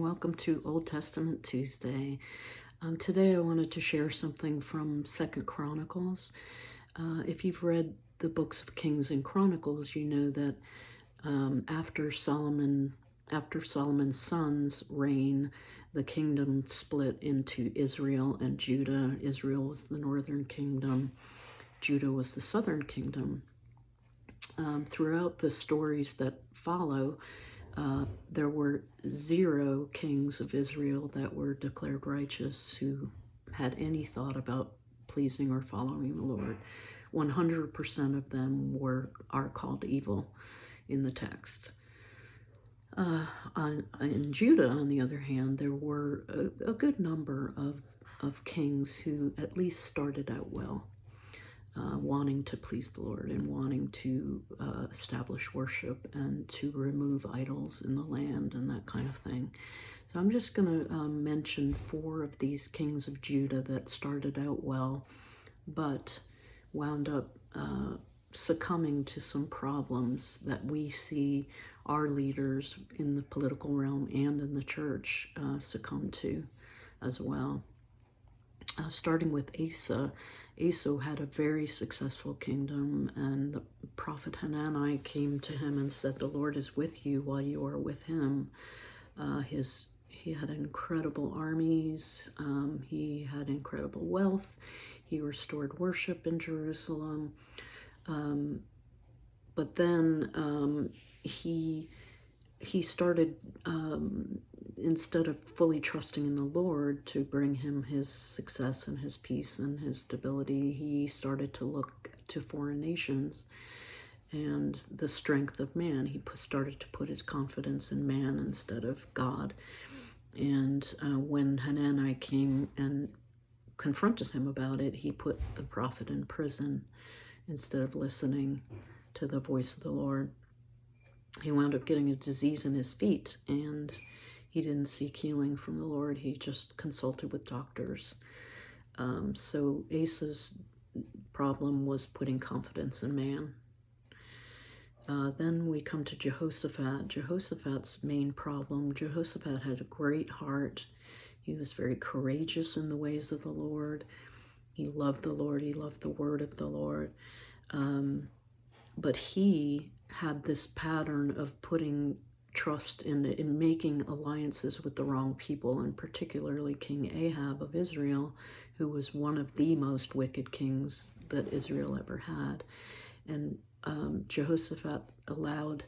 welcome to Old Testament Tuesday. Today I wanted to share something from Second Chronicles. If you've read the books of Kings and Chronicles, you know that after Solomon's son's reign, the kingdom split into Israel and Judah. Israel was the northern kingdom, Judah was the southern kingdom. Throughout the stories that follow, there were 0 kings of Israel that were declared righteous who had any thought about pleasing or following the Lord. 100% of them are called evil in the text. In Judah, on the other hand, there were a good number of kings who at least started out well, wanting to please the Lord and wanting to establish worship and to remove idols in the land and that kind of thing. So I'm just going to mention 4 of these kings of Judah that started out well, but wound up succumbing to some problems that we see our leaders in the political realm and in the church succumb to as well. Starting with Asa. Asa had a very successful kingdom, and the prophet Hanani came to him and said, "The Lord is with you while you are with him." He had incredible armies. He had incredible wealth. He restored worship in Jerusalem. But then he started, instead of fully trusting in the Lord to bring him his success and his peace and his stability, he started to look to foreign nations and the strength of man. He started to put his confidence in man instead of God. And when Hanani came and confronted him about it, he put the prophet in prison instead of listening to the voice of the Lord. He wound up getting a disease in his feet, and he didn't seek healing from the Lord. He just consulted with doctors. So Asa's problem was putting confidence in man. Then we come to Jehoshaphat. Jehoshaphat's main problem, Jehoshaphat had a great heart. He was very courageous in the ways of the Lord. He loved the Lord. He loved the word of the Lord. But he had this pattern of putting trust in making alliances with the wrong people, and particularly King Ahab of Israel, who was one of the most wicked kings that Israel ever had. And Jehoshaphat allowed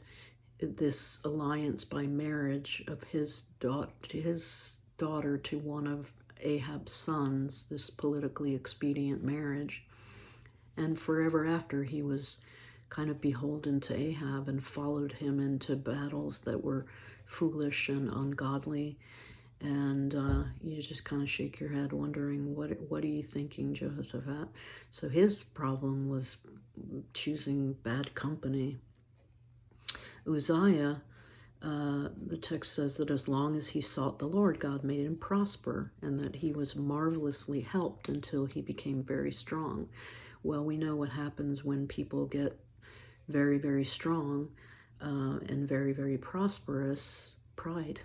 this alliance by marriage of his daughter to one of Ahab's sons, this politically expedient marriage. And forever after, he was kind of beholden to Ahab and followed him into battles that were foolish and ungodly. And you just kind of shake your head wondering, what are you thinking, Jehoshaphat? So his problem was choosing bad company. Uzziah, the text says that as long as he sought the Lord, God made him prosper, and that he was marvelously helped until he became very strong. Well, we know what happens when people get very, very strong and very, very prosperous. Pride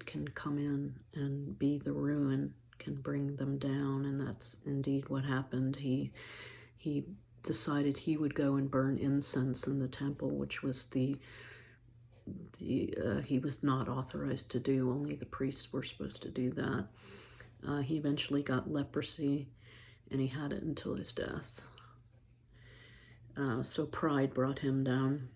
can come in and be the ruin, can bring them down, and that's indeed what happened. He decided he would go and burn incense in the temple, which was he was not authorized to do. Only the priests were supposed to do that. He eventually got leprosy, and he had it until his death. So pride brought him down.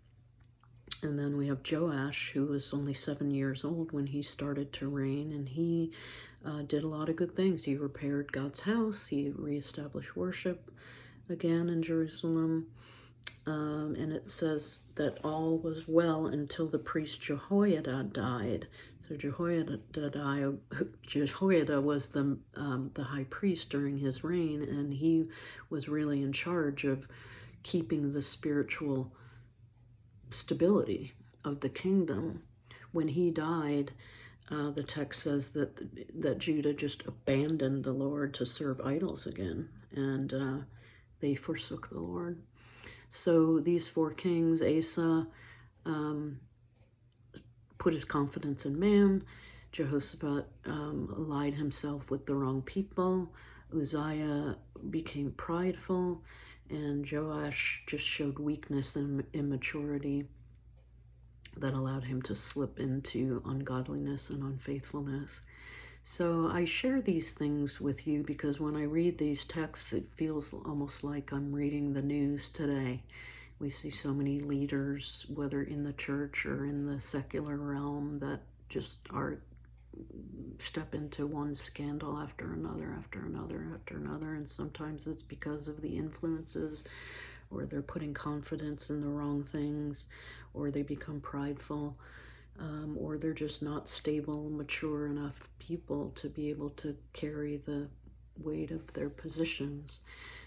And then we have Joash, who was only 7 years old when he started to reign, and he did a lot of good things. He repaired God's house. He reestablished worship again in Jerusalem. And it says that all was well until the priest Jehoiada died. So Jehoiada was the high priest during his reign, and he was really in charge of keeping the spiritual stability of the kingdom. When he died, the text says that Judah just abandoned the Lord to serve idols again, and they forsook the Lord. So these 4 kings, Asa put his confidence in man. Jehoshaphat allied himself with the wrong people. Uzziah became prideful, and Joash just showed weakness and immaturity that allowed him to slip into ungodliness and unfaithfulness. So I share these things with you because when I read these texts, it feels almost like I'm reading the news today. We see so many leaders, whether in the church or in the secular realm, that just are step into one scandal after another, after another, after another. And sometimes it's because of the influences, or they're putting confidence in the wrong things, or they become prideful, or they're just not stable, mature enough people to be able to carry the weight of their positions.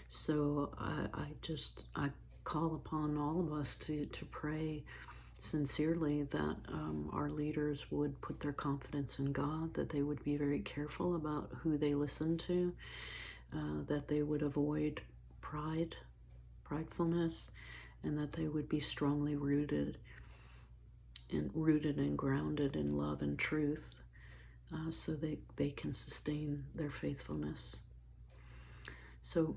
So I call upon all of us to pray sincerely that our leaders would put their confidence in God, that they would be very careful about who they listen to, that they would avoid pridefulness, and that they would be strongly rooted and grounded in love and truth, so they can sustain their faithfulness. So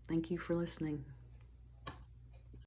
thank you for listening.